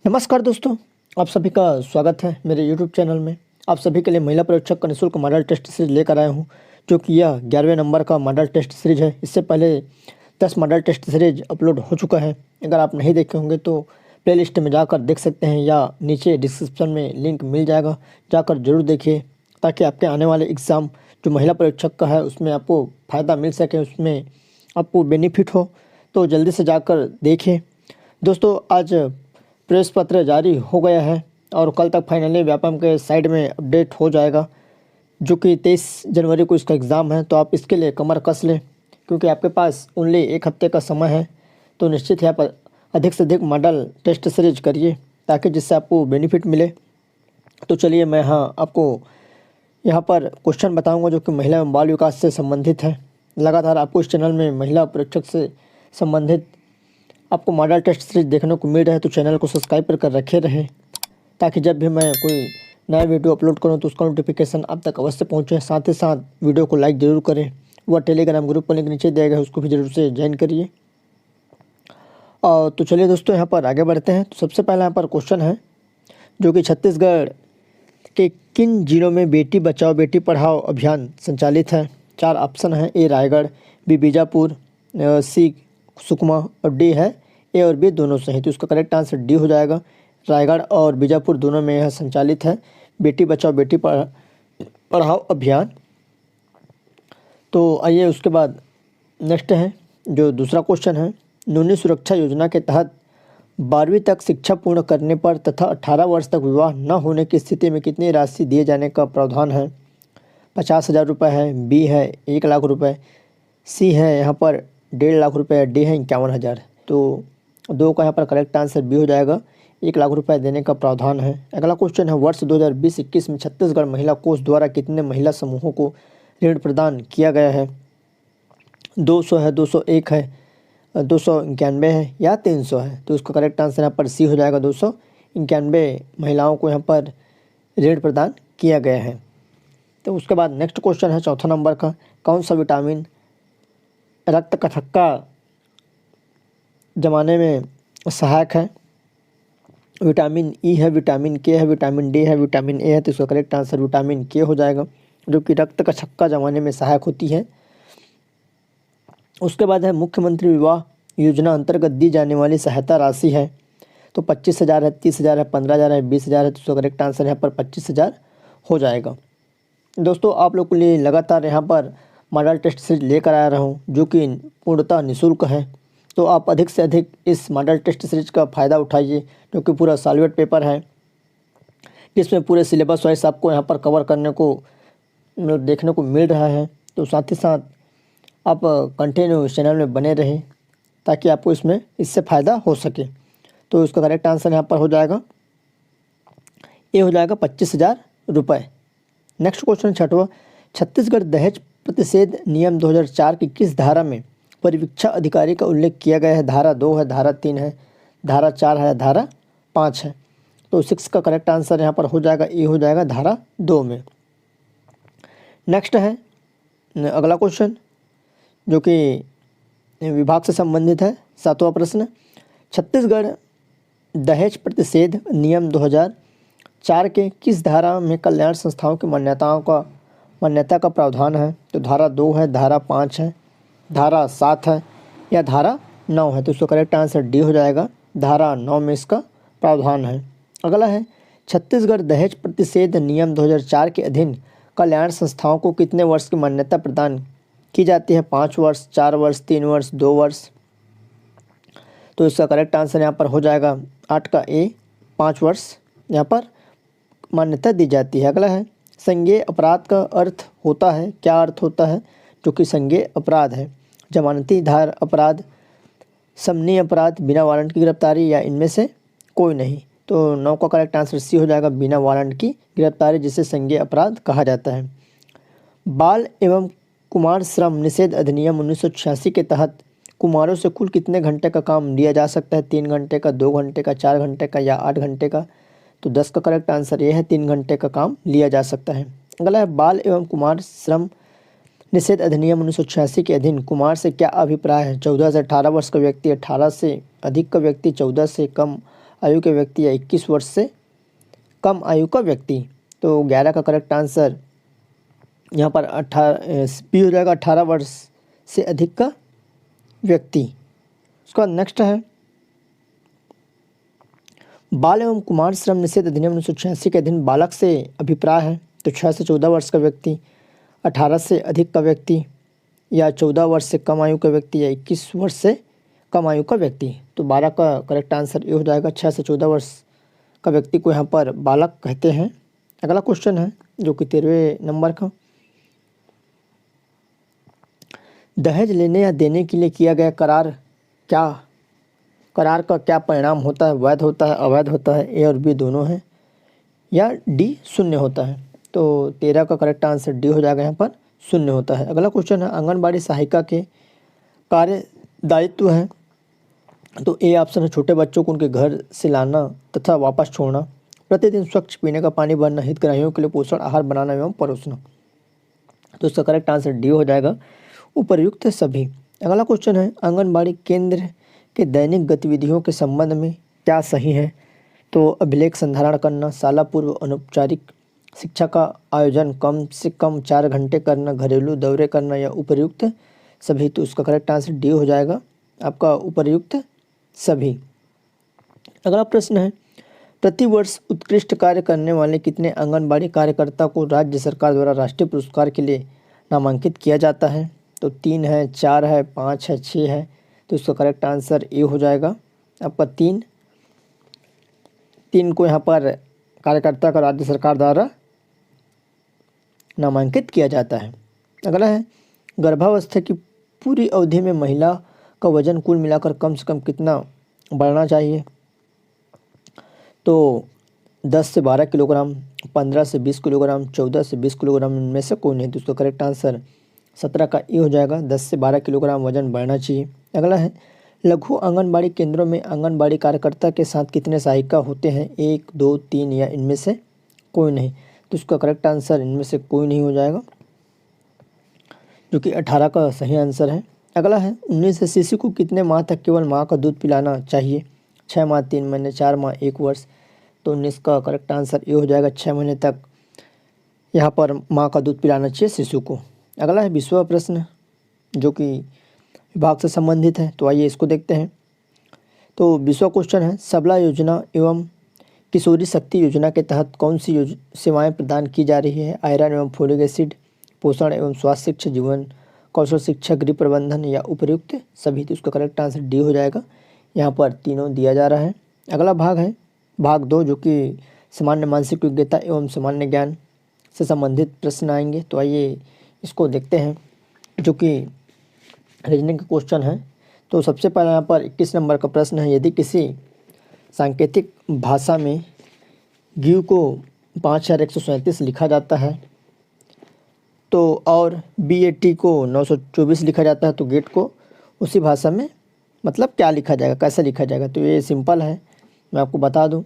नमस्कार दोस्तों, आप सभी का स्वागत है मेरे YouTube चैनल में। आप सभी के लिए महिला परीक्षक का निःशुल्क मॉडल टेस्ट सीरीज लेकर आया हूं, जो कि यह 11वें नंबर का मॉडल टेस्ट सीरीज है। इससे पहले 10 मॉडल टेस्ट सीरीज अपलोड हो चुका है। अगर आप नहीं देखे होंगे तो प्लेलिस्ट में जाकर देख सकते हैं या नीचे डिस्क्रिप्शन में लिंक मिल जाएगा, जाकर जरूर देखिए, ताकि आपके आने वाले एग्ज़ाम जो महिला परीक्षक का है उसमें आपको फ़ायदा मिल सके, उसमें आपको बेनिफिट हो। तो जल्दी से जाकर देखिए। दोस्तों, आज प्रवेश पत्र जारी हो गया है और कल तक फाइनली व्यापम के साइड में अपडेट हो जाएगा, जो कि 23 जनवरी को इसका एग्ज़ाम है। तो आप इसके लिए कमर कस लें, क्योंकि आपके पास ओनली 1 हफ्ते का समय है। तो निश्चित है आप अधिक से अधिक मॉडल टेस्ट सीरीज करिए, ताकि जिससे आपको बेनिफिट मिले। तो चलिए मैं आपको यहाँ पर क्वेश्चन बताऊँगा जो कि महिला एवं बाल विकास से संबंधित है। लगातार आपको इस चैनल में महिला परीक्षक से संबंधित आपको मॉडल टेस्ट सीरीज देखने को मिल रहा है, तो चैनल को सब्सक्राइब कर रखे रहे, ताकि जब भी मैं कोई नया वीडियो अपलोड करूं तो उसका नोटिफिकेशन आप तक अवश्य पहुंचे। साथ ही साथ वीडियो को लाइक ज़रूर करें। वह टेलीग्राम ग्रुप पर लिंक नीचे दिया गया है, उसको भी ज़रूर से ज्वाइन करिए। और तो चलिए दोस्तों, यहाँ पर आगे बढ़ते हैं। तो सबसे पहला यहाँ पर क्वेश्चन है, जो कि छत्तीसगढ़ के किन जिलों में बेटी बचाओ बेटी पढ़ाओ अभियान संचालित है। 4 ऑप्शन है। ए रायगढ़, बी बीजापुर, सी सुकमा और डी है ए और बी दोनों सही। तो उसका करेक्ट आंसर डी हो जाएगा। रायगढ़ और बीजापुर दोनों में यह संचालित है बेटी बचाओ बेटी पढ़ाओ अभियान। तो आइए उसके बाद नेक्स्ट है, जो दूसरा क्वेश्चन है। नूनी सुरक्षा योजना के तहत 12वीं तक शिक्षा पूर्ण करने पर तथा 18 वर्ष तक विवाह न होने की स्थिति में कितनी राशि दिए जाने का प्रावधान है। 50,000 रुपये है, बी है 1 लाख रुपये, सी है यहाँ पर 1.5 लाख रुपये, डी है 51,000। तो दो का यहाँ पर करेक्ट आंसर बी हो जाएगा। 1 लाख रुपए देने का प्रावधान है। अगला क्वेश्चन है, वर्ष 2020-21 में छत्तीसगढ़ महिला कोष द्वारा कितने महिला समूहों को ऋण प्रदान किया गया है। 200 है, 201 है, 291 है या 300 है। तो उसका करेक्ट आंसर यहाँ पर सी हो जाएगा। 291 महिलाओं को यहाँ पर ऋण प्रदान किया गया है। तो उसके बाद नेक्स्ट क्वेश्चन है चौथा नंबर का, कौन सा विटामिन रक्त का थक्का जमाने में सहायक है। विटामिन ई है, विटामिन के है, विटामिन डी है, विटामिन ए है। तो इसका करेक्ट आंसर विटामिन के हो जाएगा, जो कि रक्त का थक्का जमाने में सहायक होती है। उसके बाद है, मुख्यमंत्री विवाह योजना अंतर्गत दी जाने वाली सहायता राशि है। तो 25,000 है, 30,000 है, 15,000 है, 20,000 है। तो इसका करेक्ट आंसर यहाँ पर 25,000 हो जाएगा। दोस्तों, आप लोग के लिए लगातार यहाँ पर मॉडल टेस्ट सीरीज लेकर आ रहा हूँ, जो कि पूर्णतः निःशुल्क है। तो आप अधिक से अधिक इस मॉडल टेस्ट सीरीज का फ़ायदा उठाइए, जो कि पूरा सॉल्वेट पेपर है, जिसमें पूरे सिलेबस वाइज आपको यहाँ पर कवर करने को देखने को मिल रहा है। तो साथ ही साथ आप कंटिन्यू इस चैनल में बने रहें, ताकि आपको इससे फ़ायदा हो सके। तो इसका करेक्ट आंसर यहाँ पर हो जाएगा, ये हो जाएगा 25,000 रुपये। नेक्स्ट क्वेश्चन छठवां, छत्तीसगढ़ दहेज प्रतिषेध नियम 2004 की किस धारा में परिवीक्षा अधिकारी का उल्लेख किया गया है। धारा 2 है, धारा 3 है, धारा 4 है, धारा 5 है। तो 6 का करेक्ट आंसर यहाँ पर हो जाएगा, ए हो जाएगा धारा 2 में। नेक्स्ट है अगला क्वेश्चन, जो कि विभाग से संबंधित है। 7वां प्रश्न, छत्तीसगढ़ दहेज प्रतिषेध नियम 2004 के किस धारा में कल्याण संस्थाओं की मान्यता का प्रावधान है। तो धारा 2 है, धारा 5 है, धारा 7 है या धारा 9 है। तो उसका करेक्ट आंसर डी हो जाएगा, धारा 9 में इसका प्रावधान है। अगला है, छत्तीसगढ़ दहेज प्रतिषेध नियम 2004 के अधीन कल्याण संस्थाओं को कितने वर्ष की मान्यता प्रदान की जाती है। 5 वर्ष, 4 वर्ष, 3 वर्ष, 2 वर्ष। तो इसका करेक्ट आंसर यहाँ पर हो जाएगा 8 का ए, 5 वर्ष यहाँ पर मान्यता दी जाती है। अगला है, संज्ञेय अपराध का अर्थ होता है, क्या अर्थ होता है। जो कि संज्ञेय अपराध है, जमानती धार अपराध, समनीय अपराध, बिना वारंट की गिरफ्तारी या इनमें से कोई नहीं। तो 9 का करेक्ट आंसर सी हो जाएगा, बिना वारंट की गिरफ्तारी, जिसे संज्ञेय अपराध कहा जाता है। बाल एवं कुमार श्रम निषेध अधिनियम 1986 के तहत कुमारों से कुल कितने घंटे का काम लिया जा सकता है। 3 घंटे का, 2 घंटे का, 4 घंटे का या 8 घंटे का। तो 10 का करेक्ट आंसर ये है, 3 घंटे का काम लिया जा सकता है। अगला है, बाल एवं कुमार श्रम निषेध अधिनियम 1986 के अधीन कुमार से क्या अभिप्राय है। 14 से 18 वर्ष का व्यक्ति, 18 से अधिक का व्यक्ति, 14 से कम आयु के व्यक्ति या 21 वर्ष से कम आयु का व्यक्ति। तो 11 का करेक्ट आंसर यहाँ पर 18 बी हो जाएगा, 18 वर्ष से अधिक का व्यक्ति। उसका नेक्स्ट है बाल एवं कुमार श्रम निषेध अधिनियम 1986 के अधीन बालक से अभिप्राय है। तो 6 से 14 वर्ष का व्यक्ति, 18 से अधिक का व्यक्ति, या 14 वर्ष से कम आयु का व्यक्ति, या 21 वर्ष से कम आयु का व्यक्ति। तो 12 का करेक्ट आंसर ये हो जाएगा, 6 से 14 वर्ष का व्यक्ति को यहाँ पर बालक कहते हैं। अगला क्वेश्चन है जो कि 13वें नंबर का, दहेज लेने या देने के लिए किया गया करार का क्या परिणाम होता है? वैध होता है, अवैध होता है, ए और बी दोनों हैं, या डी शून्य होता है? तो 13 का करेक्ट आंसर डी हो जाएगा, यहाँ पर शून्य होता है। अगला क्वेश्चन है आंगनबाड़ी सहायिका के कार्य दायित्व है। तो ए ऑप्शन है छोटे बच्चों को उनके घर से लाना तथा वापस छोड़ना, प्रतिदिन स्वच्छ पीने का पानी भरना, हितग्राहियों के लिए पोषण आहार बनाना एवं परोसना। तो इसका करेक्ट आंसर डी हो जाएगा, उपर्युक्त सभी। अगला क्वेश्चन है आंगनबाड़ी केंद्र के दैनिक गतिविधियों के संबंध में क्या सही है? तो अभिलेख संधारण करना, शाला पूर्व अनौपचारिक शिक्षा का आयोजन कम से कम 4 घंटे करना, घरेलू दौरे करना, या उपर्युक्त सभी। तो उसका करेक्ट आंसर डी हो जाएगा आपका, उपर्युक्त सभी। अगला प्रश्न है प्रतिवर्ष उत्कृष्ट कार्य करने वाले कितने आंगनबाड़ी कार्यकर्ता को राज्य सरकार द्वारा राष्ट्रीय पुरस्कार के लिए नामांकित किया जाता है? तो 3 है, 4 है, 5 है, 6 है। तो इसका करेक्ट आंसर ए हो जाएगा आपका 3 को यहाँ पर कार्यकर्ता का राज्य सरकार द्वारा नामांकित किया जाता है। अगला है गर्भावस्था की पूरी अवधि में महिला का वजन कुल मिलाकर कम से कम कितना बढ़ना चाहिए? तो 10 से 12 किलोग्राम, 15 से 20 किलोग्राम, 14 से 20 किलोग्राम, इनमें से कोई नहीं। तो उसका करेक्ट आंसर 17 का ए हो जाएगा, 10 से 12 किलोग्राम वजन बढ़ना चाहिए। अगला है लघु आंगनबाड़ी केंद्रों में आंगनबाड़ी कार्यकर्ता के साथ कितने सहायिका होते हैं? 1, 2, 3, या इनमें से कोई नहीं। तो उसका करेक्ट आंसर इनमें से कोई नहीं हो जाएगा, जो कि 18 का सही आंसर है। अगला है 19 से शिशु को कितने माह तक केवल माँ का दूध पिलाना चाहिए? 6 माह, 3 महीने, 4 माह, 1 वर्ष। तो 19 का करेक्ट आंसर ये हो जाएगा, 6 महीने तक यहाँ पर माँ का दूध पिलाना चाहिए शिशु को। अगला है 20वां प्रश्न जो कि विभाग से संबंधित है, तो आइए इसको देखते हैं। तो 20वां क्वेश्चन है सबला योजना एवं किशोरी शक्ति योजना के तहत कौन सी सेवाएं प्रदान की जा रही है? आयरन एवं फोलिक एसिड, पोषण एवं स्वास्थ्य शिक्षा, जीवन कौशल शिक्षा, गृह प्रबंधन, या उपर्युक्त सभी। तो उसका करेक्ट आंसर डी हो जाएगा, यहाँ पर तीनों दिया जा रहा है। अगला भाग है भाग 2 जो कि सामान्य मानसिक योग्यता एवं सामान्य ज्ञान से संबंधित प्रश्न आएंगे। तो आइए इसको देखते हैं, जो कि रीजनिंग का क्वेश्चन है। तो सबसे पहले यहाँ पर 21 नंबर का प्रश्न है, यदि किसी सांकेतिक भाषा में GU को 5137 लिखा जाता है तो और BAT को 924 लिखा जाता है, तो गेट को उसी भाषा में मतलब क्या लिखा जाएगा, कैसे लिखा जाएगा? तो ये सिंपल है, मैं आपको बता दूं।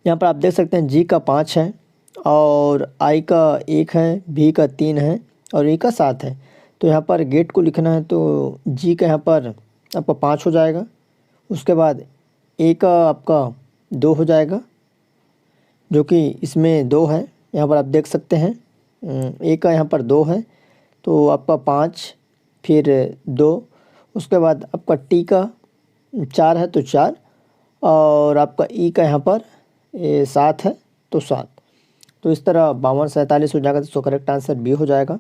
यहाँ पर आप देख सकते हैं G का 5 है और I का 1 है, B का 3 है और A का 7 है। तो यहाँ पर गेट को लिखना है तो G का यहाँ पर आपका 5 हो जाएगा, उसके बाद A का आपका 2 हो जाएगा, जो कि इसमें 2 है, यहाँ पर आप देख सकते हैं। A का यहाँ पर 2 है तो आपका 5 फिर 2, उसके बाद आपका T का 4 है तो 4, और आपका E का यहाँ पर 7 है तो 7। तो इस तरह 52 47 हो जाएगा, तो करेक्ट आंसर बी हो जाएगा।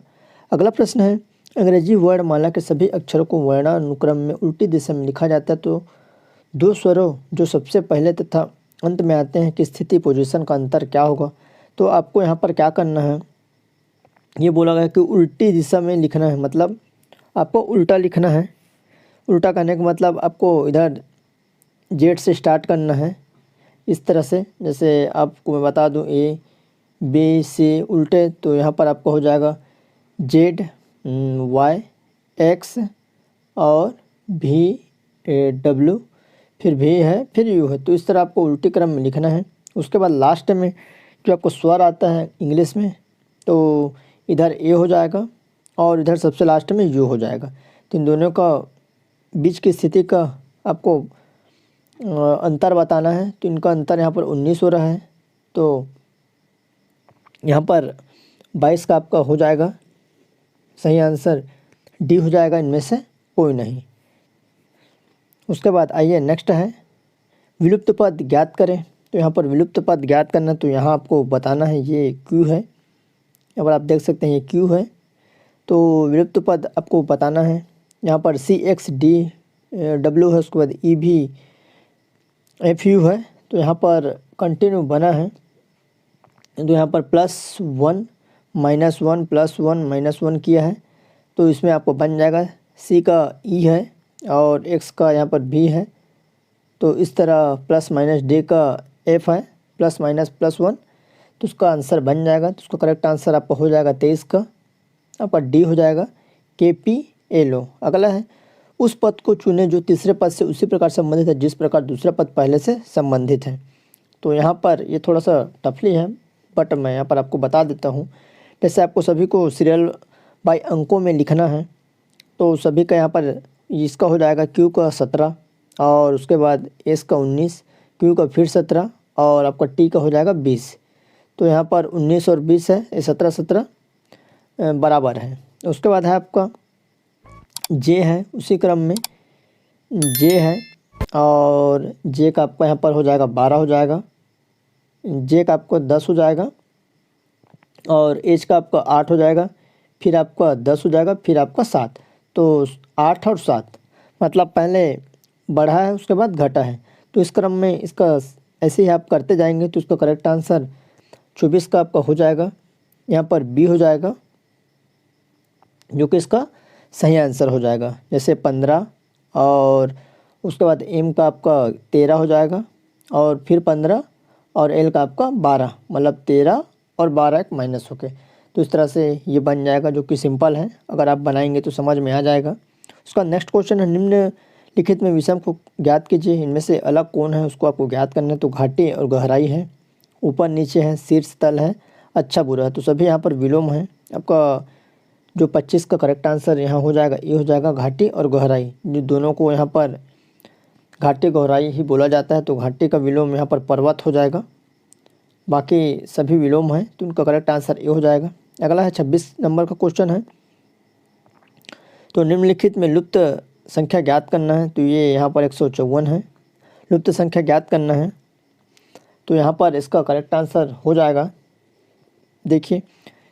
अगला प्रश्न है अंग्रेजी वर्णमाला के सभी अक्षरों को वर्णानुक्रम में उल्टी दिशा में लिखा जाता है, तो 2 स्वरों जो सबसे पहले तथा अंत में आते हैं कि स्थिति पोजीशन का अंतर क्या होगा? तो आपको यहाँ पर क्या करना है, ये बोला गया कि उल्टी दिशा में लिखना है, मतलब आपको उल्टा लिखना है। उल्टा करने का मतलब आपको इधर जेड से स्टार्ट करना है, इस तरह से। जैसे आपको मैं बता दूं ABC उल्टे, तो यहाँ पर आपको हो जाएगा Z Y X और V W, फिर V है फिर U है, तो इस तरह आपको उल्टी क्रम में लिखना है। उसके बाद लास्ट में जो आपको स्वर आता है इंग्लिश में, तो इधर A हो जाएगा और इधर सबसे लास्ट में U हो जाएगा। तो इन दोनों का बीच की स्थिति का आपको अंतर बताना है, तो इनका अंतर यहाँ पर 19 हो रहा है, तो यहाँ पर 22 का आपका हो जाएगा सही आंसर, डी हो जाएगा, इनमें से कोई नहीं। उसके बाद आइए नेक्स्ट है विलुप्त पद ज्ञात करें। तो यहाँ पर विलुप्त पद ज्ञात करना, तो यहाँ आपको बताना है ये क्यू है, यहाँ पर आप देख सकते हैं ये क्यू है। तो विलुप्त पद आपको बताना है, यहाँ पर सी एक्स डी डब्ल्यू है, उसके बाद ई भी एफ यू है। तो यहाँ पर कंटिन्यू बना है, तो यहाँ पर +1 -1 +1 -1 किया है, तो इसमें आपको बन जाएगा सी का ई है और एक्स का यहाँ पर भी है, तो इस तरह प्लस माइनस डी का एफ है +-+1, तो उसका आंसर बन जाएगा। तो उसका करेक्ट आंसर आपका हो जाएगा 23 का, आपका डी हो जाएगा KPLO। अगला है उस पद को चुने जो तीसरे पद से उसी प्रकार संबंधित है जिस प्रकार दूसरा पद पहले से संबंधित है। तो यहाँ पर ये थोड़ा सा टफली है, बट मैं यहाँ पर आपको बता देता हूँ। जैसे आपको सभी को सीरियल बाय अंकों में लिखना है, तो सभी का यहाँ पर इसका हो जाएगा क्यू का 17 और उसके बाद एस का 19, क्यू का फिर 17 और आपका टी का हो जाएगा 20। तो यहाँ पर 19 और 20 है, ये 17 बराबर है। उसके बाद है आपका जे है, उसी क्रम में जे है और जे का आपका यहाँ पर हो जाएगा 12 हो जाएगा, जे का आपको 10 हो जाएगा और एच का आपका 8 हो जाएगा, फिर आपका 10 हो जाएगा, फिर आपका 7। तो 8 और 7 मतलब पहले बढ़ा है उसके बाद घटा है, तो इस क्रम में इसका ऐसे ही आप करते जाएंगे। तो इसका करेक्ट आंसर 24 का आपका हो जाएगा, यहाँ पर बी हो जाएगा जो कि इसका सही आंसर हो जाएगा। जैसे 15 और उसके बाद एम का आपका 13 हो जाएगा और फिर 15 और एल का आपका 12, मतलब 13 और 12 एक माइनस होके, तो इस तरह से ये बन जाएगा, जो कि सिंपल है। अगर आप बनाएंगे तो समझ में आ जाएगा। उसका नेक्स्ट क्वेश्चन है निम्नलिखित में विषम को ज्ञात कीजिए, इनमें से अलग कौन है उसको आपको ज्ञात करना है। तो घाटी और गहराई है, ऊपर नीचे है, शीर्ष तल है, अच्छा बुरा है, तो सभी यहाँ पर विलोम है। आपका जो 25 का करेक्ट आंसर यहाँ हो जाएगा, ये हो जाएगा घाटी और गहराई, जो दोनों को यहाँ पर घाटी गहराई ही बोला जाता है। तो घाटी का विलोम यहाँ पर पर्वत हो जाएगा, बाकी सभी विलोम हैं, तो उनका करेक्ट आंसर ये हो जाएगा। अगला है 26 नंबर का क्वेश्चन है, तो निम्नलिखित में लुप्त संख्या ज्ञात करना है। तो ये यहाँ पर 154 है, लुप्त संख्या ज्ञात करना है। तो यहाँ पर इसका करेक्ट आंसर हो जाएगा, देखिए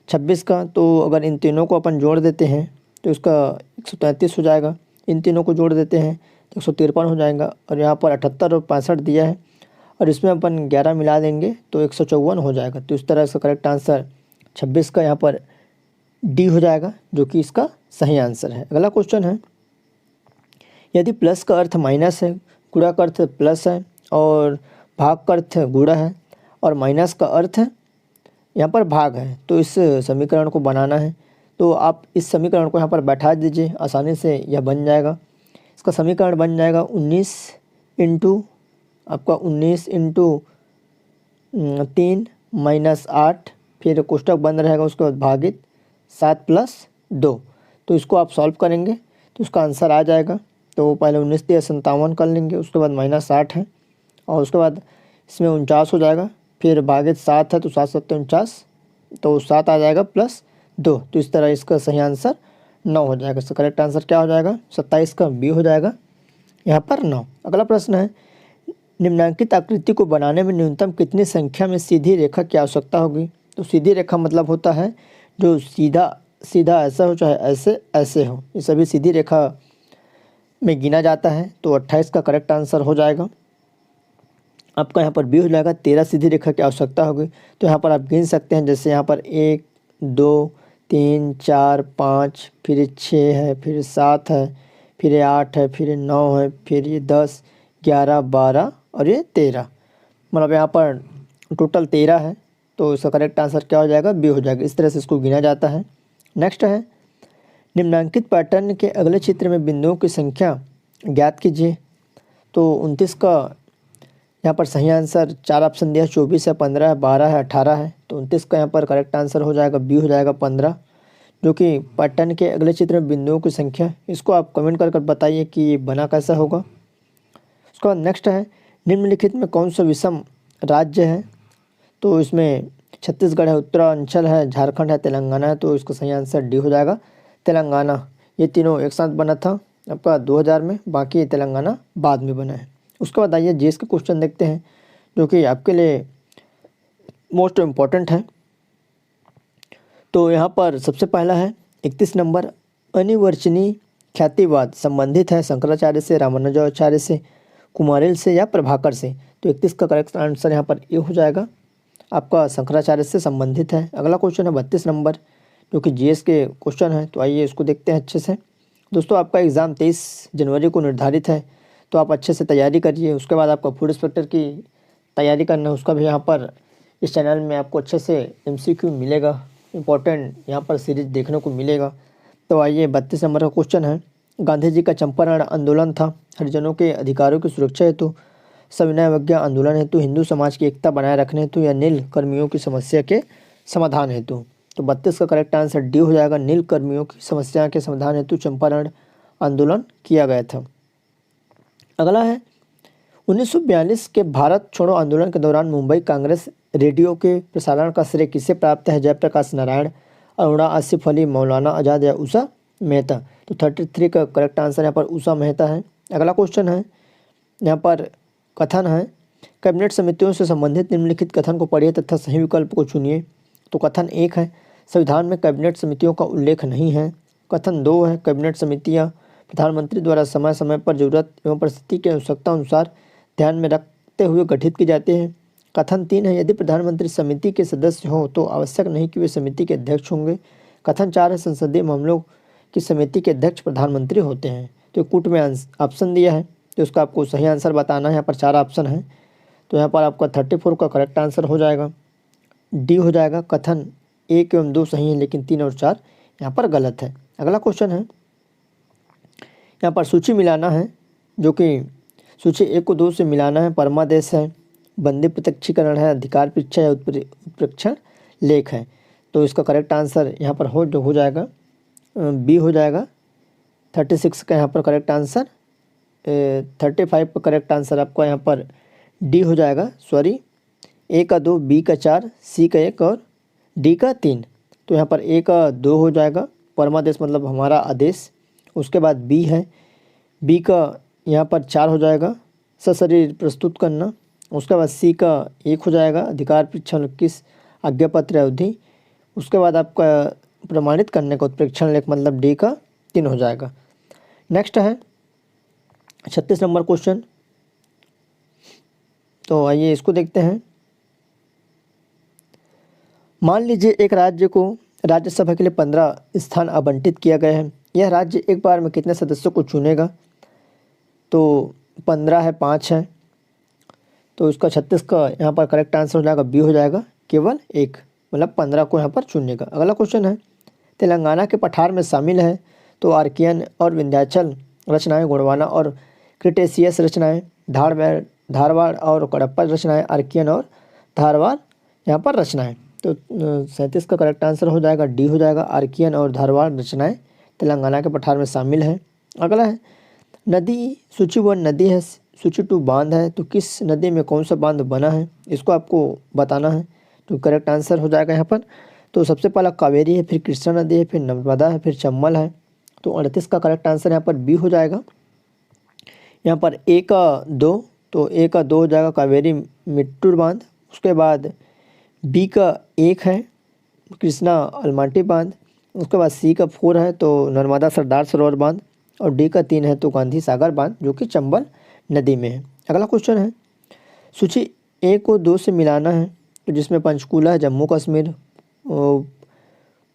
26 का, तो अगर इन तीनों को अपन जोड़ देते हैं तो इसका 133 हो जाएगा, इन तीनों को जोड़ देते हैं तो 153 हो जाएगा, और यहाँ पर 78 और 65 दिया है और इसमें अपन 11 मिला देंगे तो 154 हो जाएगा। तो इस तरह से करेक्ट आंसर 26 का यहाँ पर डी हो जाएगा, जो कि इसका सही आंसर है। अगला क्वेश्चन है, यदि प्लस का अर्थ माइनस है, गुणा का अर्थ प्लस है और भाग का अर्थ गुणा है और माइनस का अर्थ यहाँ पर भाग है, तो इस समीकरण को बनाना है। तो आप इस समीकरण को यहाँ पर बैठा दीजिए, आसानी से यह बन जाएगा। इसका समीकरण बन जाएगा 19 इंटू आपका 19 इंटू 3 -8, फिर कोष्टक बंद रहेगा, उसके बाद भागित 7 + 2। तो इसको आप सॉल्व करेंगे तो उसका आंसर आ जाएगा। तो पहले 19 दिया 57 कर लेंगे, उसके बाद -8 है और उसके बाद इसमें 49 हो जाएगा, फिर भागित 7 है तो 7 7 49, तो 7 आ जाएगा +2। तो इस तरह इसका सही आंसर 9 हो जाएगा। इसका करेक्ट आंसर क्या हो जाएगा, 27 का बी हो जाएगा, यहाँ पर 9। अगला प्रश्न है, निम्नांकित आकृति को बनाने में न्यूनतम कितनी संख्या में सीधी रेखा की आवश्यकता होगी। तो सीधी रेखा मतलब होता है जो सीधा सीधा ऐसा हो चाहे ऐसे ऐसे हो, ये सभी सीधी रेखा में गिना जाता है। तो 28 का करेक्ट आंसर हो जाएगा, आपका यहाँ पर बी हो जाएगा। 13 सीधी रेखा की आवश्यकता होगी, तो यहाँ पर आप गिन सकते हैं, जैसे यहाँ पर 1 2 3 4 5, फिर 6 है, फिर 7 है, फिर 8 है, फिर 9 है, फिर ये 10 11 12 और ये 13, मतलब यहाँ पर टोटल 13 है। तो इसका करेक्ट आंसर क्या हो जाएगा, बी हो जाएगा। इस तरह से इसको गिना जाता है। नेक्स्ट है, निम्नांकित पैटर्न के अगले चित्र में बिंदुओं की संख्या ज्ञात कीजिए। तो 29 का यहाँ पर सही आंसर 4 ऑप्शन दिया, 24 है, 15 है, 12 है, 18 है। तो 29 का यहाँ पर करेक्ट आंसर हो जाएगा, बी हो जाएगा 15, जो कि पैटर्न के अगले चित्र में बिंदुओं की संख्या। इसको आप कमेंट कर बताइए कि ये बना कैसा होगा। उसके बाद नेक्स्ट है निम्नलिखित में कौन सा विषम राज्य है, तो इसमें छत्तीसगढ़ है, उत्तरांचल है, झारखंड है, तेलंगाना है, तो इसका सही आंसर डी हो जाएगा तेलंगाना। ये तीनों एक साथ बना था आपका 2000 में, बाकी तेलंगाना बाद में बना है। उसके बाद आइए जीएस के क्वेश्चन देखते हैं जो कि आपके लिए मोस्ट इम्पॉर्टेंट है। तो यहाँ पर सबसे पहला है 31 नंबर, अनिर्वचनीय ख्यातिवाद संबंधित है शंकराचार्य से, रामानुजाचार्य से, कुमारिल से या प्रभाकर से। तो 31 का करेक्ट आंसर यहाँ पर ए हो जाएगा, आपका शंकराचार्य से संबंधित है। अगला क्वेश्चन है 32 नंबर जो कि जीएस के क्वेश्चन है, तो आइए इसको देखते हैं अच्छे से। दोस्तों आपका एग्ज़ाम 23 जनवरी को निर्धारित है, तो आप अच्छे से तैयारी करिए। उसके बाद आपका फूड इंस्पेक्टर की तैयारी करना है, उसका भी यहाँ पर इस चैनल में आपको अच्छे से एमसीक्यू मिलेगा, इंपॉर्टेंट यहाँ पर सीरीज देखने को मिलेगा। तो आइए 32 नंबर का क्वेश्चन है, गांधी जी का चंपारण आंदोलन था हरिजनों के अधिकारों की सुरक्षा हेतु, सविनय अवज्ञा आंदोलन हेतु, हिंदू समाज की एकता बनाए रखने हेतु या नील कर्मियों की समस्या के समाधान हेतु। तो 32 का करेक्ट आंसर डी हो जाएगा, नील कर्मियों की समस्या के समाधान हेतु चंपारण आंदोलन किया गया था। अगला है 1942 के भारत छोड़ो आंदोलन के दौरान मुंबई कांग्रेस रेडियो के प्रसारण का श्रेय किसे प्राप्त है, जयप्रकाश नारायण, अरुणा आसिफ अली, मौलाना आज़ाद या उषा मेहता। तो 33 का करेक्ट आंसर यहाँ पर उषा मेहता है। अगला क्वेश्चन है यहाँ पर कथन है, कैबिनेट समितियों से संबंधित निम्नलिखित कथन को पढ़िए तथा सही विकल्प को चुनिए। तो कथन 1 है, संविधान में कैबिनेट समितियों का उल्लेख नहीं है। कथन 2 है, कैबिनेट समितियाँ प्रधानमंत्री द्वारा समय समय पर जरूरत एवं परिस्थिति की आवश्यकता अनुसार ध्यान में रखते हुए गठित की जाती है। कथन 3 है, यदि प्रधानमंत्री समिति के सदस्य हो तो आवश्यक नहीं कि वे समिति के अध्यक्ष होंगे। कथन 4 है, संसदीय मामलों की समिति के अध्यक्ष प्रधानमंत्री होते हैं। तो कूट में ऑप्शन दिया है, तो उसका आपको सही आंसर बताना है। यहाँ पर 4 ऑप्शन है, तो यहाँ पर आपका 34 का करेक्ट आंसर हो जाएगा, डी हो जाएगा। कथन 1 एवं 2 सही है, लेकिन 3 और 4 यहाँ पर गलत है। अगला क्वेश्चन है, यहाँ पर सूची मिलाना है, जो कि सूची 1 को 2 से मिलाना है। परमादेश है, बंदी प्रत्यक्षीकरण है, अधिकार परीक्षा या उत्प्रेक्षण लेख है। तो इसका करेक्ट आंसर यहाँ पर हो जाएगा बी हो जाएगा। 36 का यहाँ पर करेक्ट आंसर, 35 का करेक्ट आंसर आपका यहाँ पर डी हो जाएगा, सॉरी, ए का 2, बी का 4, सी का 1 और डी का 3। तो यहाँ पर ए का 2 हो जाएगा, परमादेश मतलब हमारा आदेश। उसके बाद बी है, बी का यहाँ पर 4 हो जाएगा, सशरीर प्रस्तुत करना। उसके बाद सी का 1 हो जाएगा, अधिकार परीक्षण 21 आज्ञा पत्र अवधि। उसके बाद आपका प्रमाणित करने का उत्प्रेक्षण लेख मतलब डी का 3 हो जाएगा। नेक्स्ट है 36 नंबर क्वेश्चन, तो आइए इसको देखते हैं। मान लीजिए एक राज्य को राज्यसभा के लिए 15 स्थान आवंटित किया गया है, यह राज्य एक बार में कितने सदस्यों को चुनेगा। तो 15 है, 5 है, तो इसका 36 का यहाँ पर करेक्ट आंसर हो जाएगा बी हो जाएगा, केवल 1, मतलब 15 को यहाँ पर चुनेगा। अगला क्वेश्चन है, तेलंगाना के पठार में शामिल है, तो आर्कियन और विंध्याचल रचनाएं, गोंडवाना और क्रिटेशियस रचनाएं, धारवाड़ और कडप्पा रचनाएं, आर्कियन और धारवाड़ यहाँ पर रचनाएं। तो 37 का करेक्ट आंसर हो जाएगा, डी हो जाएगा, आर्कियन और धारवाड़ रचनाएं तेलंगाना के पठार में शामिल है। अगला है, नदी सूची 1 नदी है, सूची 2 बांध है, तो किस नदी में कौन सा बांध बना है, इसको आपको बताना है। तो करेक्ट आंसर हो जाएगा यहाँ पर, तो सबसे पहला कावेरी है, फिर कृष्णा नदी है, फिर नर्मदा है, फिर चंबल है। तो 38 का करेक्ट आंसर यहाँ पर बी हो जाएगा। यहाँ पर ए का 2, तो ए का 2 हो जाएगा कावेरी मिट्टूर बांध। उसके बाद बी का 1 है, कृष्णा अलमाटी बांध। उसके बाद सी का 4 है, तो नर्मदा सरदार सरोवर बांध। और डी का 3 है, तो गांधी सागर बांध, जो कि चंबल नदी में है। अगला क्वेश्चन है, सूची ए को 2 से मिलाना है, तो जिसमें पंचकूला है, जम्मू कश्मीर,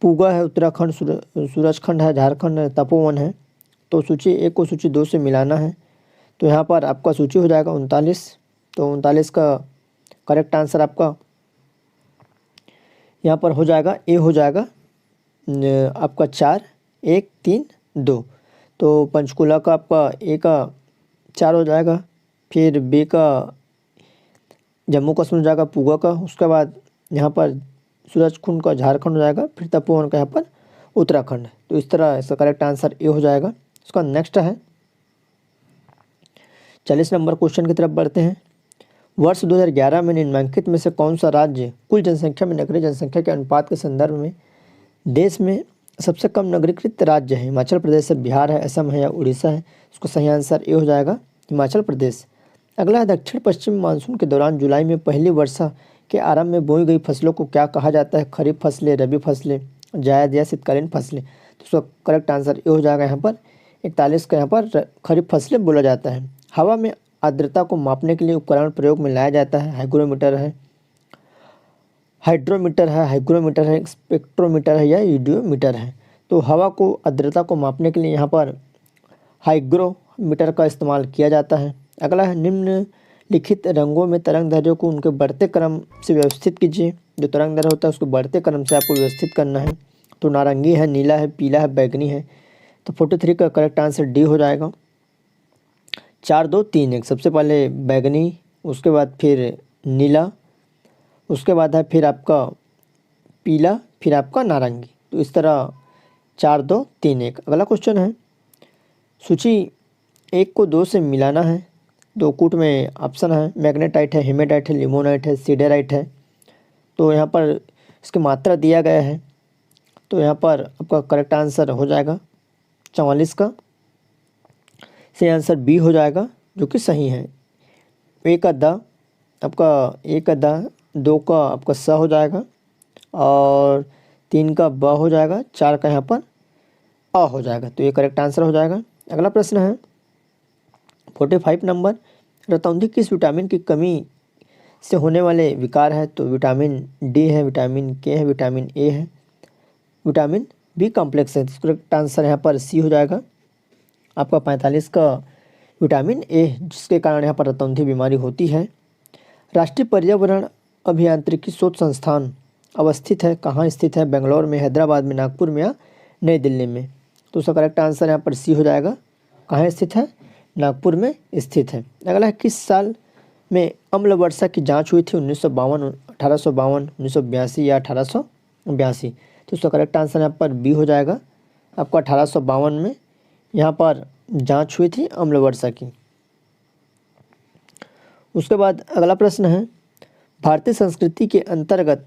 पूगा है, उत्तराखंड, सूरजखंड है, झारखंड है, तपोवन है। तो सूची 1 को सूची 2 से मिलाना है, तो यहाँ पर आपका सूची हो जाएगा 39। तो 39 का करेक्ट आंसर आपका यहाँ पर हो जाएगा, ए हो जाएगा आपका 4, 1, 3, 2। तो पंचकूला का आपका ए का 4 हो जाएगा, फिर बी का जम्मू कश्मीर हो जाएगा, पूगा का। उसके बाद यहाँ पर सूरजकुंड का झारखंड हो जाएगा, फिर तपोवन का यहाँ पर उत्तराखंड। तो इस तरह इसका करेक्ट आंसर ए हो जाएगा। उसका नेक्स्ट है 40 नंबर क्वेश्चन की तरफ बढ़ते हैं। वर्ष 2011 में निम्नलिखित में से कौन सा राज्य कुल जनसंख्या में नगरीय जनसंख्या के अनुपात के संदर्भ में देश में सबसे कम नगरीकृत राज्य है? हिमाचल प्रदेश है, बिहार है, असम है या उड़ीसा है? इसको सही आंसर ए हो जाएगा, हिमाचल प्रदेश। अगला है, दक्षिण पश्चिम मानसून के दौरान जुलाई में पहली वर्षा के आरंभ में बोई गई फसलों को क्या कहा जाता है? खरीफ फसलें, रबी फसलें, जायद या शीतकालीन फसलें? तो इसका करेक्ट आंसर ए हो जाएगा यहाँ पर 41 का यहाँ पर खरीफ फसलें बोला जाता है। हवा में आर्द्रता को मापने के लिए उपकरण प्रयोग में लाया जाता है। हाइग्रोमीटर है, हाइड्रोमीटर है, हाइग्रोमीटर है, स्पेक्ट्रोमीटर है या यूडियोमीटर है? तो हवा को आर्द्रता को मापने के लिए यहाँ पर हाइग्रोमीटर का इस्तेमाल किया जाता है। अगला है, निम्नलिखित रंगों में तरंग दैर्ध्यों को उनके बढ़ते क्रम से व्यवस्थित कीजिए। जो तरंग दैर्ध्य होता है उसको बढ़ते क्रम से आपको व्यवस्थित करना है। तो नारंगी है, नीला है, पीला है, बैगनी है। तो 43 का करेक्ट आंसर डी हो जाएगा। 4 2 3 1, सबसे पहले बैगनी, उसके बाद फिर नीला, उसके बाद है फिर आपका पीला, फिर आपका नारंगी। तो इस तरह 4 2 3 1। अगला क्वेश्चन है, सूची 1 को 2 से मिलाना है। 2 कूट में ऑप्शन है, मैग्नेटाइट है, हेमेटाइट है, लिमोनाइट है, सीडेराइट है। तो यहाँ पर इसकी मात्रा दिया गया है। तो यहाँ पर आपका करेक्ट आंसर हो जाएगा 44 का सही आंसर बी हो जाएगा, जो कि सही है। 1 का द आपका 1 का द, 2 का आपका स हो जाएगा और 3 का ब हो जाएगा, 4 का यहाँ पर अ हो जाएगा। तो ये करेक्ट आंसर हो जाएगा। अगला प्रश्न है 45 नंबर, रतौंधी किस विटामिन की कमी से होने वाले विकार है? तो विटामिन डी है, विटामिन के है, विटामिन ए है, विटामिन बी कॉम्प्लेक्स है। तो करेक्ट आंसर यहाँ पर सी हो जाएगा आपका 45 का विटामिन ए, जिसके कारण यहाँ पर रतौंधी बीमारी होती है। राष्ट्रीय पर्यावरण अभियांत्रिकी शोध संस्थान अवस्थित है, कहाँ स्थित है? बेंगलोर में, हैदराबाद में, नागपुर में या नई दिल्ली में? तो उसका करेक्ट आंसर यहाँ पर सी हो जाएगा। कहाँ स्थित है? नागपुर में स्थित है। अगला है, किस साल में अम्ल वर्षा की जांच हुई थी? 1952, 1852, 1982 या 1882? तो उसका करेक्ट आंसर यहाँ पर बी हो जाएगा आपका 1852 में यहाँ पर जांच हुई थी अम्ल वर्षा की। उसके बाद अगला प्रश्न है, भारतीय संस्कृति के अंतर्गत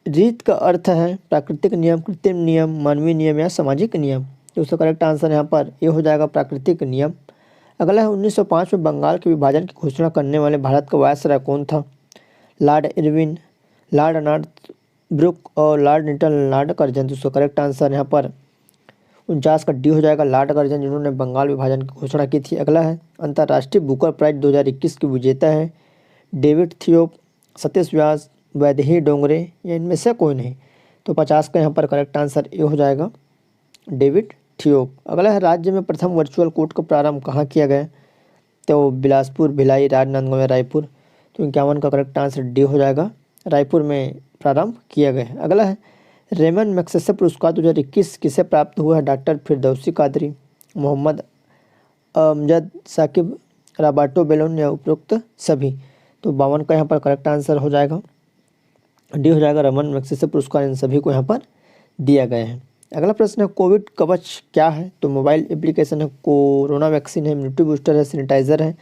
रीत का अर्थ है प्राकृतिक नियम, कृत्रिम नियम, मानवीय नियम या सामाजिक नियम? तो उसका करेक्ट आंसर यहाँ पर ये हो जाएगा प्राकृतिक नियम। अगला है, 1905 में बंगाल के विभाजन की घोषणा करने वाले भारत का वायसराय कौन था? Lord Irwin, Lord Northbrook और लॉर्ड लिटल लॉर्ड कर्जन? तो उसका करेक्ट आंसर यहाँ पर 49 का डी हो जाएगा, लॉर्ड कर्जन, जिन्होंने बंगाल विभाजन की घोषणा की थी। अगला है, अंतर्राष्ट्रीय बुकर प्राइज 2021 की विजेता है डेविड थियोप, सतीश व्यास, वैदेही डोंगरे या इनमें से कोई नहीं? तो 50 का यहाँ पर करेक्ट आंसर ये हो जाएगा, डेविड थियोप। अगला है, राज्य में प्रथम वर्चुअल कोर्ट का प्रारंभ कहाँ किया गया? तो बिलासपुर, भिलाई, राजनांदगांव या रायपुर? तो 51 का करेक्ट आंसर डी हो जाएगा, रायपुर में प्रारंभ किया गया है। अगला है, रेमन मैग्सेसे पुरस्कार 2021 किसे प्राप्त हुआ है? Doctor Firdausi Qadri, Mohammad Amjad Saqib, Roberto Belon या उपरोक्त सभी? तो 52 का यहाँ पर करेक्ट आंसर हो जाएगा, डी हो जाएगा, रेमन मैग्सेसे पुरस्कार इन सभी को यहाँ पर दिया गया है। अगला प्रश्न है, कोविड कवच क्या है? तो मोबाइल एप्लीकेशन है, कोरोना वैक्सीन है, इम्यूनिटी बूस्टर है, सैनिटाइजर है?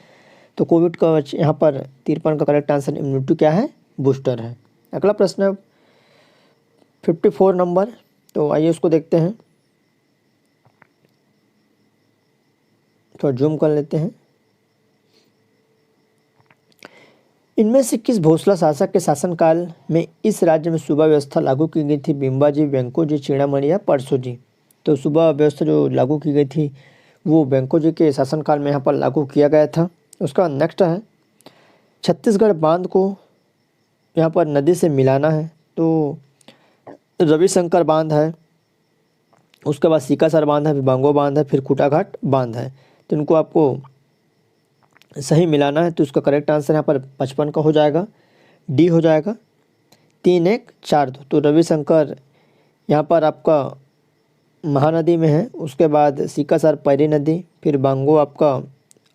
तो कोविड कवच यहाँ पर 53 का करेक्ट आंसर इम्यूनिटी क्या है? बूस्टर है। अगला प्रश्न है 54 नंबर, तो आइए उसको देखते हैं, थोड़ा जूम कर लेते हैं। इनमें से किस भोसला शासक के शासनकाल में इस राज्य में सूबा व्यवस्था लागू की गई थी? बिम्बाजी, वेंकोजी, चीड़ामणि या परसोजी? तो सूबा व्यवस्था जो लागू की गई थी वो वेंकोजी के शासनकाल में यहाँ पर लागू किया गया था। उसका नेक्स्ट है, छत्तीसगढ़ बांध को यहाँ पर नदी से मिलाना है। तो रविशंकर बांध है, उसके बाद सीकासर बांध है, विबांगो बांध है, फिर खूटाघाट बांध है। तो इनको आपको सही मिलाना है। तो उसका करेक्ट आंसर यहाँ पर 55 का हो जाएगा, डी हो जाएगा, 3 1 4 2। तो रविशंकर यहाँ पर आपका महानदी में है, उसके बाद सीकासर पैरी नदी, फिर बांगो आपका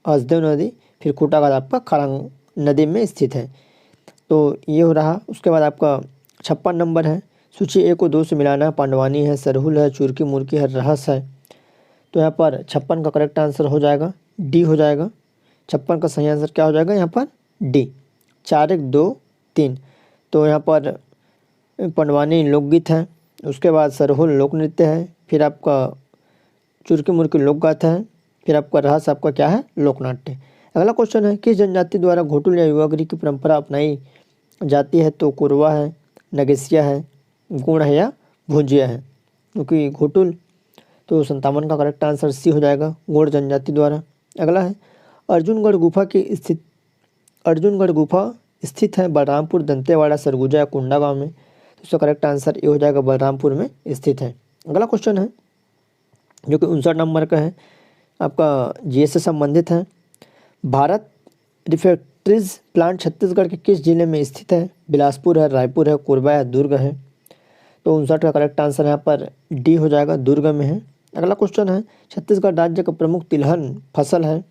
हसदेव नदी, फिर खूटाघाट आपका खरांग नदी में स्थित है। तो ये हो रहा। उसके बाद आपका 56 नंबर है, सूची ए को 2 से मिलाना है। पांडवानी है, सरहुल है, चुरकी मुर्की है, रहस है? तो यहाँ पर 56 का करेक्ट आंसर हो जाएगा, डी हो जाएगा, 56 का सही आंसर क्या हो जाएगा यहाँ पर डी, 4 1 2 3। तो यहाँ पर पंडवानी लोकगीत है, उसके बाद सरहुल लोक नृत्य है, फिर आपका चुरकी मुर्की लोक गाथा है, फिर आपका रहस आपका क्या है लोकनाट्य। अगला क्वेश्चन है किस जनजाति द्वारा घोटुल या युवागिरी की परंपरा अपनाई जाती है? तो कोरवा है, नगेसिया है, गुण है या भुजिया है? क्योंकि घोटुल तो 57 का करेक्ट आंसर सी हो जाएगा, गोंड जनजाति द्वारा। अगला है अर्जुनगढ़ गुफा स्थित है बलरामपुर, दंतेवाड़ा, सरगुजा या कुंडा गाँव में? तो इसका करेक्ट आंसर ये हो जाएगा बलरामपुर में स्थित है। अगला क्वेश्चन है जो कि 59 नंबर का है, आपका जीएस से संबंधित है। भारत रिफैक्ट्रीज प्लांट छत्तीसगढ़ के किस जिले में स्थित है? बिलासपुर है, रायपुर है, कोरबा है, दुर्ग है? तो 59 का करेक्ट आंसर यहाँ पर डी हो जाएगा, दुर्ग में है। अगला क्वेश्चन है छत्तीसगढ़ राज्य का प्रमुख तिलहन फसल है?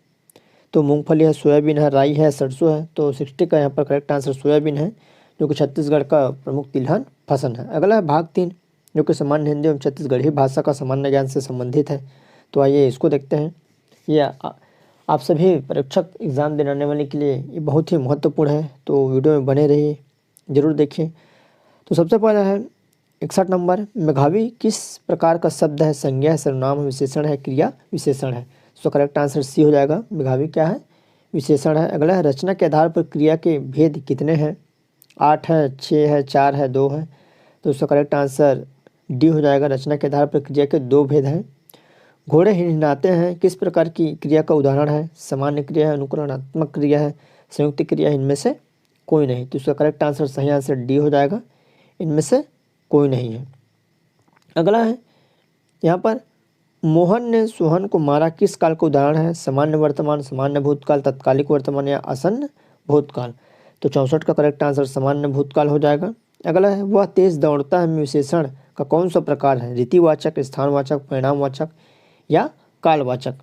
तो मूंगफली है, सोयाबीन है, राई है, सरसों है? तो 60 का यहाँ पर करेक्ट आंसर सोयाबीन है, जो कि छत्तीसगढ़ का प्रमुख तिलहन फसल है। अगला है भाग 3 जो कि सामान्य हिंदी एवं छत्तीसगढ़ी भाषा का सामान्य ज्ञान से संबंधित है। तो आइए इसको देखते हैं। ये आप सभी परीक्षक एग्ज़ाम देने वाले के लिए ये बहुत ही महत्वपूर्ण है, तो वीडियो में बने रहिए, ज़रूर देखिए। तो सबसे पहला है 61 नंबर, मेघावी किस प्रकार का शब्द है? संज्ञा है, सर्वनाम है, विशेषण है, क्रिया विशेषण है? तो करेक्ट आंसर सी हो जाएगा, मेघावी क्या है? विशेषण है। अगला है रचना के आधार पर क्रिया के भेद कितने हैं? 8 है, 6 है, 4 है, 2 है? तो उसका करेक्ट आंसर डी हो जाएगा, रचना के आधार पर क्रिया के 2 भेद हैं। घोड़े हिनहिनाते हैं किस प्रकार की क्रिया का उदाहरण है? सामान्य क्रिया है, अनुकरणात्मक क्रिया है, संयुक्त क्रिया है, इनमें से कोई नहीं? तो इसका करेक्ट आंसर सही आंसर डी हो जाएगा, इनमें से कोई नहीं है। अगला है यहाँ पर मोहन ने सोहन को मारा किस काल का उदाहरण है? सामान्य वर्तमान, सामान्य भूतकाल, तत्कालिक वर्तमान या आसन्न भूतकाल? तो 64 का करेक्ट आंसर सामान्य भूतकाल हो जाएगा। अगला है वह तेज दौड़ता है में विशेषण का कौन सा प्रकार है? रीतिवाचक, स्थानवाचक, परिणामवाचक या कालवाचक?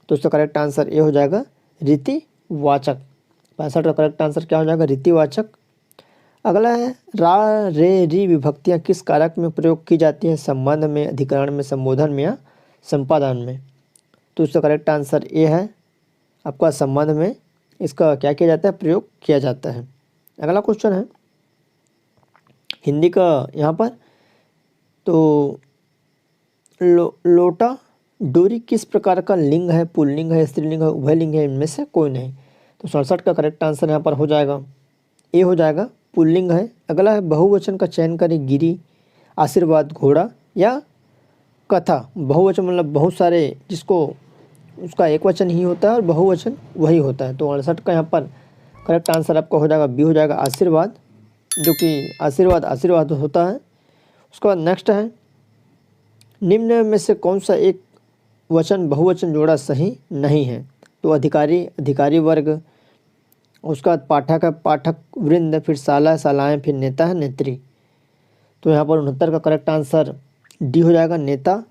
तो इसका करेक्ट आंसर ये हो जाएगा रीतिवाचक। 65 का करेक्ट आंसर क्या हो जाएगा? रीतिवाचक। अगला है रा रे री विभक्तियाँ किस कारक में प्रयोग की जाती हैं? संबंध में, अधिकरण में, संबोधन में या संपादन में? तो इसका करेक्ट आंसर ये है आपका संबंध में इसका क्या किया जाता है? प्रयोग किया जाता है। अगला क्वेश्चन है हिंदी का यहाँ पर, तो लोटा डोरी किस प्रकार का लिंग है? पुल्लिंग है, स्त्रीलिंग है, उभयलिंग है, इनमें से कोई नहीं? तो 67 का करेक्ट आंसर यहाँ पर हो जाएगा, ये हो जाएगा पुल्लिंग है। अगला है बहुवचन का चयन करें, गिरी, आशीर्वाद, घोड़ा या कथा? बहुवचन मतलब बहुत सारे, जिसको उसका एक वचन ही होता है और बहुवचन वही होता है। तो 68 का यहाँ पर करेक्ट आंसर आपका हो जाएगा बी हो जाएगा, आशीर्वाद, जो कि आशीर्वाद होता है। उसके बाद नेक्स्ट है निम्न में से कौन सा एक वचन बहुवचन जोड़ा सही नहीं है? तो अधिकारी वर्ग, उसका बाद पाठक है, पाठक वृंद, फिर साला, सालाएँ, फिर नेता है, नेत्री। तो यहाँ पर 69 का करेक्ट आंसर डी हो जाएगा, नेता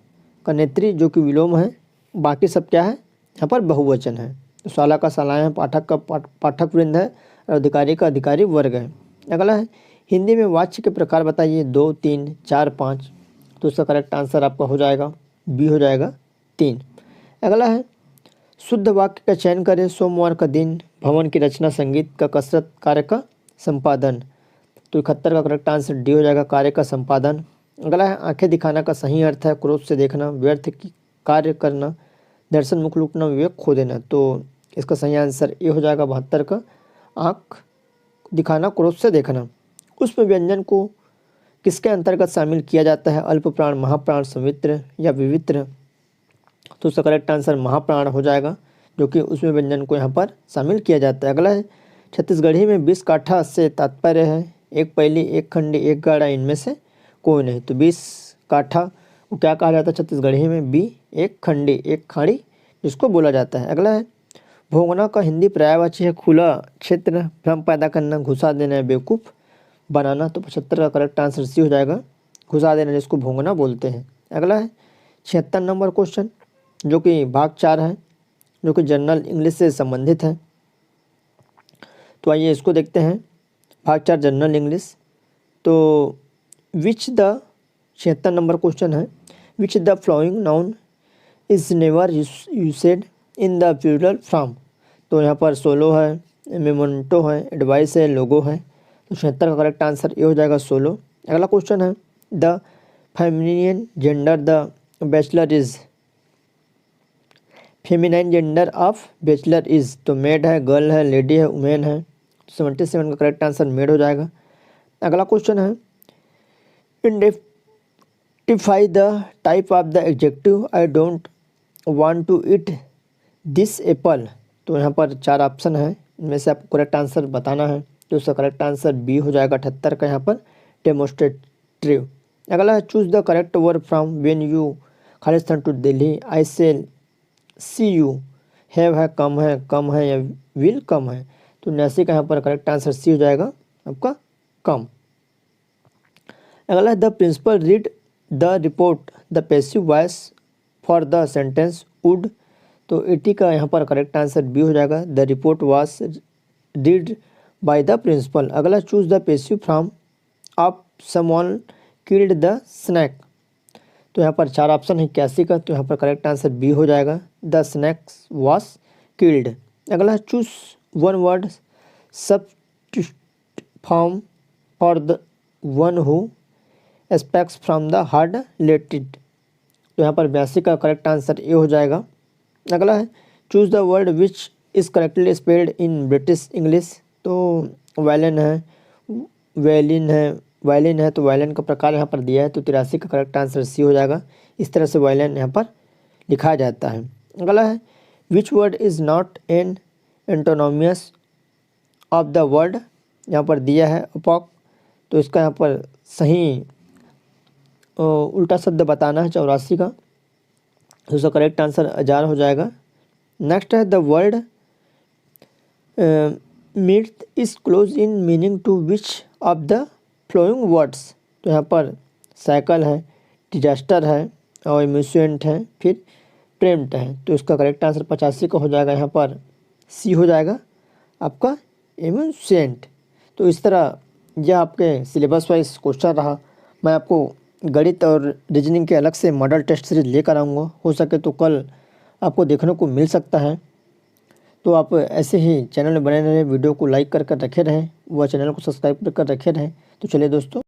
का नेत्री, जो कि विलोम है, बाकी सब क्या है यहाँ पर बहुवचन है। तो साला का सालाएँ है, पाठक का पाठक वृंद है और अधिकारी का अधिकारी वर्ग है। अगला है हिंदी में वाच्य के प्रकार बताइए, 2 3 4 5? तो उसका करेक्ट आंसर आपका हो जाएगा बी हो जाएगा 3। अगला है शुद्ध वाक्य का चयन करें, सोमवार का दिन, भवन की रचना, संगीत का कसरत, कार्य का संपादन? तो 71 का करेक्ट आंसर डी हो जाएगा, कार्य का संपादन। अगला है आंखें दिखाना का सही अर्थ है, क्रोध से देखना, व्यर्थ की कार्य करना, दर्शन मुख लूटना, विवेक खो देना। तो इसका सही आंसर ये हो जाएगा 72 का, आँख दिखाना, क्रोध से देखना। पुष्प व्यंजन को किसके अंतर्गत शामिल किया जाता है? अल्प प्राण, महाप्राण, संवित्र या विवित्र? तो उसका करेक्ट आंसर महाप्राण हो जाएगा, जो कि उसमें व्यंजन को यहाँ पर शामिल किया जाता है। अगला है छत्तीसगढ़ी में 20 काठा से तात्पर्य है, एक पैली, एक खंडी, एक गाड़ा, इनमें से कोई नहीं? तो 20 काठा वो क्या कहा जाता है छत्तीसगढ़ी में? बी, एक खंडी, एक खाड़ी, जिसको बोला जाता है। अगला है भोगना का हिंदी पर्यायवाची है, खुला क्षेत्र, भ्रम पैदा करना, घुसा देना, बेवकूफ़ बनाना। तो 75 का करेक्ट आंसर सी हो जाएगा, घुसा देना, जिसको भोंगना बोलते हैं। अगला है 76 नंबर क्वेश्चन, जो कि भाग 4 है, जो कि जनरल इंग्लिश से संबंधित है। तो आइए इसको देखते हैं, भाग 4 जनरल इंग्लिश। तो विच द 76 नंबर क्वेश्चन है, which the flowing noun is never used in the plural form? तो यहाँ पर सोलो है, मेमेंटो है, एडवाइस है, लोगो है। तो 76 का करेक्ट आंसर ये हो जाएगा सोलो। अगला क्वेश्चन है the feminine gender the bachelor is, feminine gender of bachelor is, तो मेड है, गर्ल है, लेडी है, वुमेन है। 77 का करेक्ट आंसर मेड हो जाएगा। अगला क्वेश्चन है identify the type of the adjective I don't want to eat this apple. तो यहाँ पर 4 ऑप्शन है, इनमें से आपको करेक्ट आंसर बताना है। तो उसका करेक्ट आंसर बी हो जाएगा 78 का यहाँ पर डेमोस्ट्रेटिव। अगला है choose the correct word from when you Khalistan to Delhi I shall see you, have है, कम है या विल कम है। तो 79 का यहाँ पर करेक्ट आंसर सी हो जाएगा आपका कम। अगला है the principal read the report the passive voice for the sentence would. तो 80 का यहाँ पर करेक्ट आंसर बी हो जाएगा the report was read by the principal. अगला choose the passive from of someone killed the snake. तो यहाँ पर 4 ऑप्शन है 81 का, तो यहाँ पर करेक्ट आंसर बी हो जाएगा द स्नैक्स वॉज किल्ड। अगला choose one word substitute form for the one who aspects from the hard lated. तो यहाँ पर 82 का करेक्ट आंसर ए हो जाएगा। अगला है choose the word which is correctly spelled in British English. तो वायलिन है, वायलिन है, तो वायलिन का प्रकार यहाँ पर दिया है, तो 83 का करेक्ट आंसर सी हो जाएगा। इस तरह से वायलिन यहाँ पर लिखा जाता है। अगला है which word is not an antonymous of the word, यहाँ पर दिया है अपॉक। तो इसका यहाँ पर सही उल्टा शब्द बताना है 84 का, तो उसका करेक्ट आंसर अजार हो जाएगा। नेक्स्ट है the word meat is close in meaning to which of the following words. तो यहाँ पर साइकिल है, डिजास्टर है और एम्यूसेंट है, फिर प्रेम्ट है। तो इसका करेक्ट आंसर 85 का हो जाएगा, यहाँ पर सी हो जाएगा आपका एम्यूसेंट। तो इस तरह यह आपके सिलेबस वाइज क्वेश्चन रहा। मैं आपको गणित और रीजनिंग के अलग से मॉडल टेस्ट सीरीज लेकर आऊँगा, हो सके तो कल आपको देखने को मिल सकता है। तो आप ऐसे ही चैनल में बने रहें, वीडियो को लाइक कर रखे रहें, वह चैनल को सब्सक्राइब कर रखे रहें। तो चलिए दोस्तों।